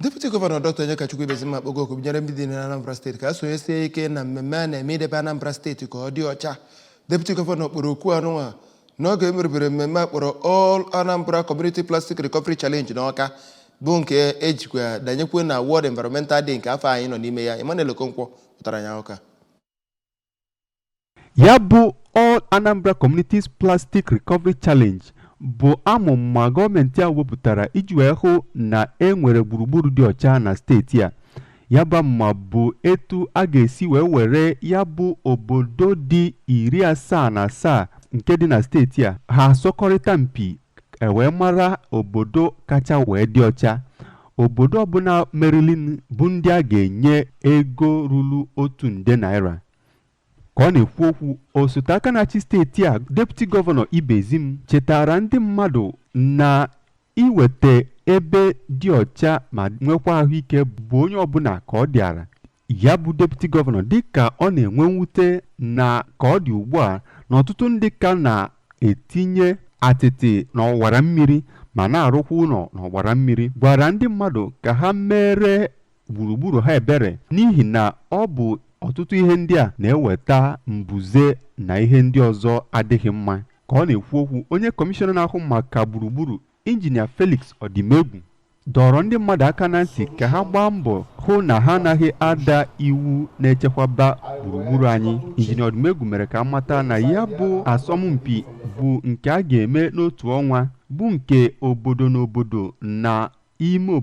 Deputy Governor Dr. Nyakachukwu Ibezima Kpogo binyere mbidi na Anambra State ka sonye sie ike na mmemme na Idebe Anambra State ka ọ dị ọcha. Deputy Governor kpọrọ okwu anụnwa n'oge emerubere mmemme akpọrọ All Anambra Community Plastic Recovery Challenge n'Awka bụ nke ejikwa danyekwu na World Environmental Day nke afọ anyị nọ n'ime ya. Emmanuel Okonkwo pụtara ya Awka. Ya bụ All Anambra Communities Plastic Recovery Challenge bụ amụma gọọmenti a wepụtara iji wee hụ na enwere gburugburu dị ọcha na steeti a. Ya bụ amụma bụ etu a ga-esi were ya bụ obodo dị 77 nke dị na steeti a ha asọkọrịta mpi wee mara obodo kacha wee dị ọcha. Obodo ọbụla merilin bụ ndị a ga-enye ego ruru 1 nde naira. Ka ọ na-ekwu okwu osote aka na-achị steeti a Deputy Governor Ibezim chetara ndị mmadụ na iweta ebe dị ọcha ma nwekwa ahụike bụ onye ọbụla ka ọ dịara. Ya bụ Deputy Governor dịka ọ na-enwe mwute na ka ọ dị ugbu a na ọtụtụ ndị ka na-etinye atịtị n'ọwara mmiri ma na-arụkwa ụlọ n'ọwara mmiri, gwara ndị mmadụ ka ha mere gburugburu ha ebere n'ihi na ọ bụ ọtụtụ ihe ndị a na-eweta mbuze na ihe ndị ọzọ adịghị mma. Ka ọ na-ekwu okwu onye kọmishọna na-ahụ maka gburugburu Injinia Felix Odimegwu dọrọ ndị mmadụ aka na ntị ka ha gbaa mbọ hụ na ha anaghị ada iwu na-echekwaba gburugburu anyị. Injinia Odimegwu mere ka amata na ya bụ asọmpi bụ nke a ga-eme n'otu ọnwa, bụ nke obodo na obodo na ime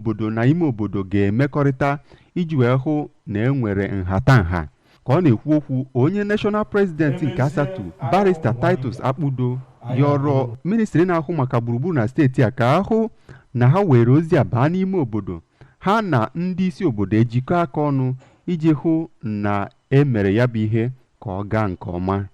obodo ga-emekọrịta iji wee hụ na enwere nhatanha. Ka ọ na-ekwu okwu onye National President nke Asatọ Barrister Titus Akpudo yọrọ ministri na-ahụ maka gburugburu na steeti a ka ahụ na ha were ozi a baa n'ime obodo ha na ndị isi obodo ejikọ aka ọnụ iji hụ na emere ya bụ ihe ka ọ gaa nke ọma.